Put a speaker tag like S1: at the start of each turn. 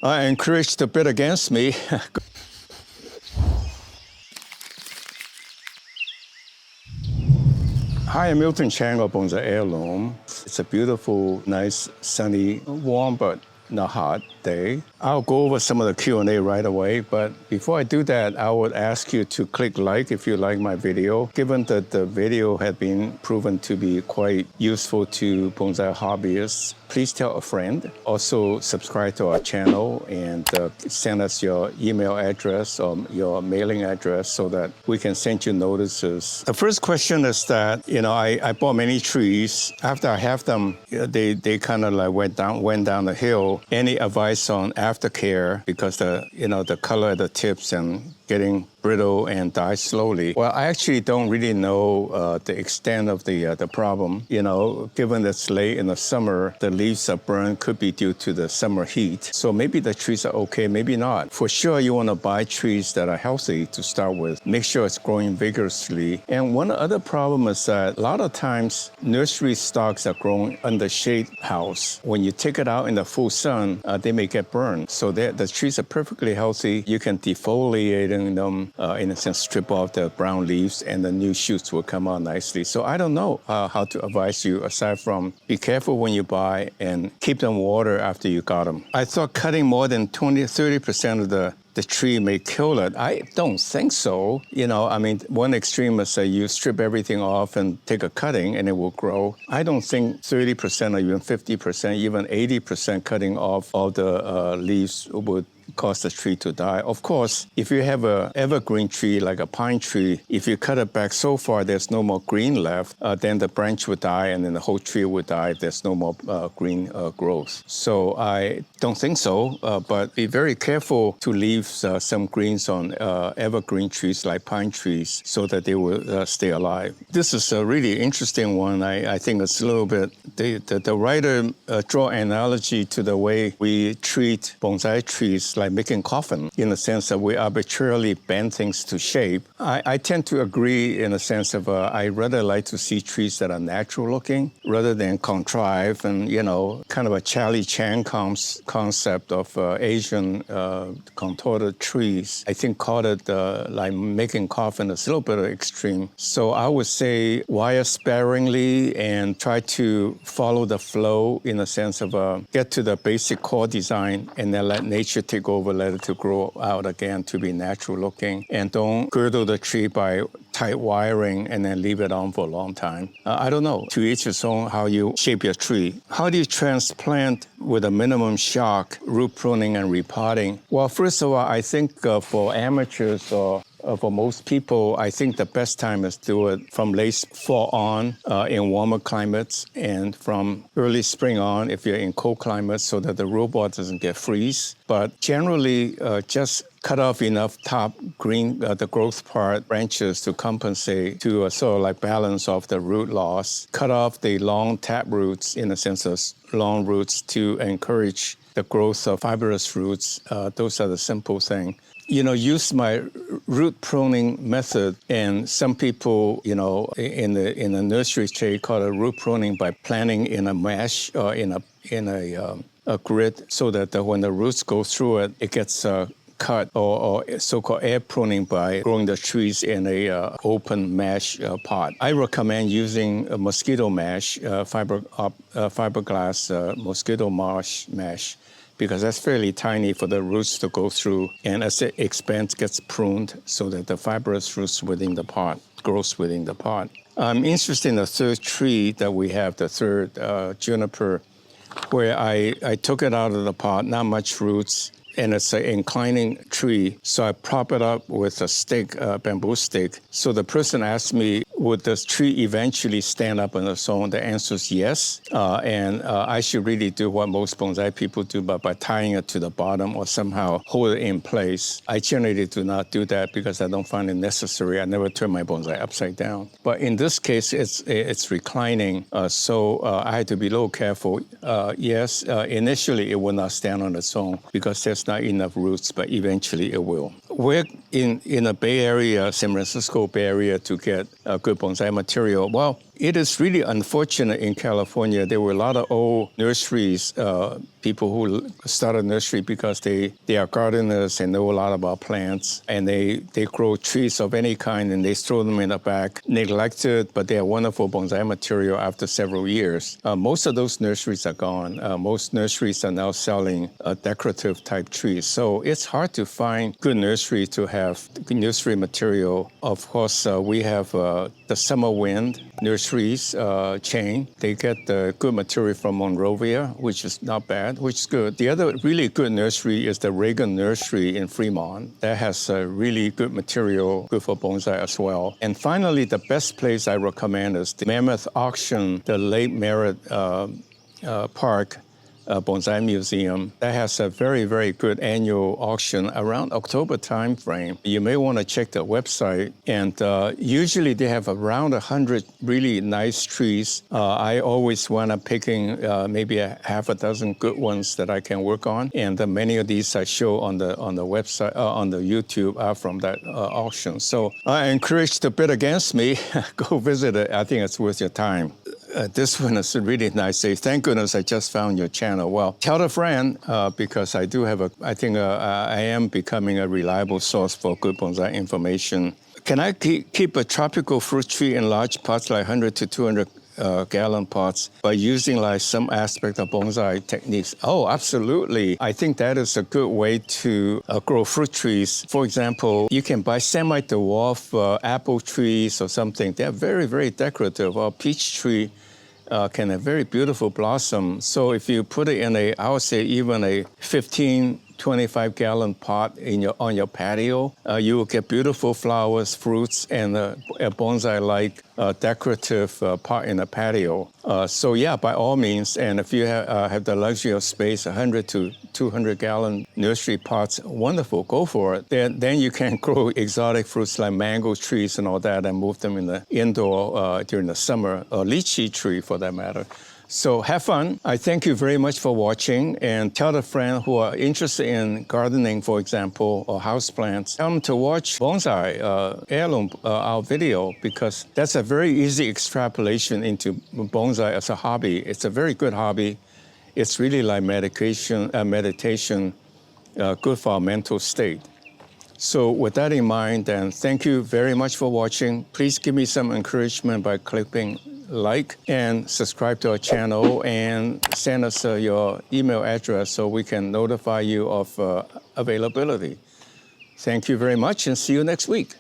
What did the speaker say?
S1: I encourage to bet against me. Hi, I'm miltonchang of Bonsaiheirloom. It's a beautiful, nice, sunny, warm but not hot day. I'll go over some of the Q&A right away, but before I do that, I would ask you to click like if you like my video. Given that the video had been proven to be quite useful to bonsai hobbyists, please tell a friend. Also, subscribe to our channel and send us your email address or your mailing address so that we can send you notices. The first question is that, I bought many trees. After I have them, they kind of like went down the hill. Any advice on aftercare because the color of the tips and getting brittle and die slowly? Well, I actually don't really know the extent of the problem. Given it's late in the summer, the leaves are burned, could be due to the summer heat. So maybe the trees are okay, maybe not. For sure, you want to buy trees that are healthy to start with. Make sure it's growing vigorously. And one other problem is that a lot of times nursery stocks are grown under shade house. When you take it out in the full sun, they may get burned. So the trees are perfectly healthy. You can defoliate them, in a sense, strip off the brown leaves and the new shoots will come out nicely. So I don't know how to advise you aside from be careful when you buy and keep them water after you got them. I thought cutting more than 20-30% of the tree may kill it. I don't think so. One extreme is you strip everything off and take a cutting and it will grow. I don't think 30% or even 50%, even 80% cutting off all the leaves would cause the tree to die. Of course, if you have an evergreen tree like a pine tree, if you cut it back so far there's no more green left, then the branch would die and then the whole tree would die if there's no more green growth. So I don't think so, but be very careful to leave some greens on evergreen trees like pine trees so that they will stay alive. This is a really interesting one. I think it's a little bit, the writer draw analogy to the way we treat bonsai trees like making coffin, in the sense that we arbitrarily bend things to shape. I tend to agree in the sense of I rather like to see trees that are natural looking rather than contrived and, kind of a Charlie Chan concept of Asian contorted trees. I think called it like making coffin is a little bit extreme. So I would say wire sparingly and try to follow the flow in the sense of get to the basic core design and then let nature take over, let it to grow out again to be natural looking, and don't girdle the tree by tight wiring and then leave it on for a long time. I don't know, to each his own how you shape your tree. How do you transplant with a minimum shock, root pruning and repotting? Well, first of all, I think for amateurs or for most people, I think the best time is to do it from late fall on in warmer climates and from early spring on if you're in cold climates so that the root ball doesn't get freeze. But generally, just cut off enough top green, the growth part branches to compensate to sort of like balance off the root loss. Cut off the long tap roots in the sense of long roots to encourage the growth of fibrous roots. Those are the simple things. Use my root pruning method, and some people, in the nursery trade call it root pruning by planting in a mesh or in a grid, so that when the roots go through it, it gets cut, or so-called air pruning by growing the trees in a open mesh pot. I recommend using a mosquito mesh, fiberglass mosquito mesh, because that's fairly tiny for the roots to go through. And as it expands, gets pruned so that the fibrous roots within the pot grows within the pot. I'm interested in the third tree that we have, the third juniper, where I took it out of the pot, not much roots, and it's an inclining tree. So I prop it up with a stick, bamboo stick. So the person asked me, would this tree eventually stand up on its own? The answer is yes. And I should really do what most bonsai people do, but by tying it to the bottom or somehow hold it in place. I generally do not do that because I don't find it necessary. I never turn my bonsai upside down. But in this case, it's reclining. So I had to be a little careful. Yes, initially it will not stand on its own because there's not enough roots, but eventually it will. Where in the Bay Area, San Francisco Bay Area, to get good bonsai material? Well, it is really unfortunate in California. There were a lot of old nurseries, people who started nursery because they are gardeners and know a lot about plants, and they grow trees of any kind and they throw them in the back, neglected, but they are wonderful bonsai material after several years. Most of those nurseries are gone. Most nurseries are now selling decorative type trees. So it's hard to find good nursery to have nursery material. Of course, we have the Summer Wind nurseries chain. They get the good material from Monrovia, which is not bad, which is good. The other really good nursery is the Reagan Nursery in Fremont. That has really good material, good for bonsai as well. And finally, the best place I recommend is the Mammoth Auction, the Lake Merritt Park Bonsai Museum. That has a very, very good annual auction around October timeframe. You may want to check the website. And usually they have around 100 really nice trees. I always wind up picking maybe a half a dozen good ones that I can work on. And many of these I show on the website, on the YouTube are from that auction. So I encourage to bid against me. Go visit it. I think it's worth your time. This one is a really nice day. Thank goodness I just found your channel. Well, tell a friend because I do have I think I am becoming a reliable source for good bonsai information. Can I keep a tropical fruit tree in large pots, like 100 to 200 gallon pots, by using like some aspect of bonsai techniques? Oh, absolutely. I think that is a good way to grow fruit trees. For example, you can buy semi-dwarf apple trees or something. They're very, very decorative. Or peach tree can have very beautiful blossom. So if you put it in I would say even a 15, 25-gallon pot on your patio, you will get beautiful flowers, fruits, and a bonsai-like decorative pot in a patio. So yeah, by all means, and if you have the luxury of space, 100 to 200-gallon nursery pots, wonderful, go for it. Then you can grow exotic fruits like mango trees and all that and move them in the indoor during the summer, or lychee tree for that matter. So have fun. I thank you very much for watching, and tell a friend who are interested in gardening, for example, or houseplants, tell them to watch Bonsai Heirloom, our video, because that's a very easy extrapolation into bonsai as a hobby. It's a very good hobby. It's really like meditation, good for our mental state. So with that in mind, then thank you very much for watching. Please give me some encouragement by clicking like and subscribe to our channel, and send us your email address so we can notify you of availability. Thank you very much, and see you next week.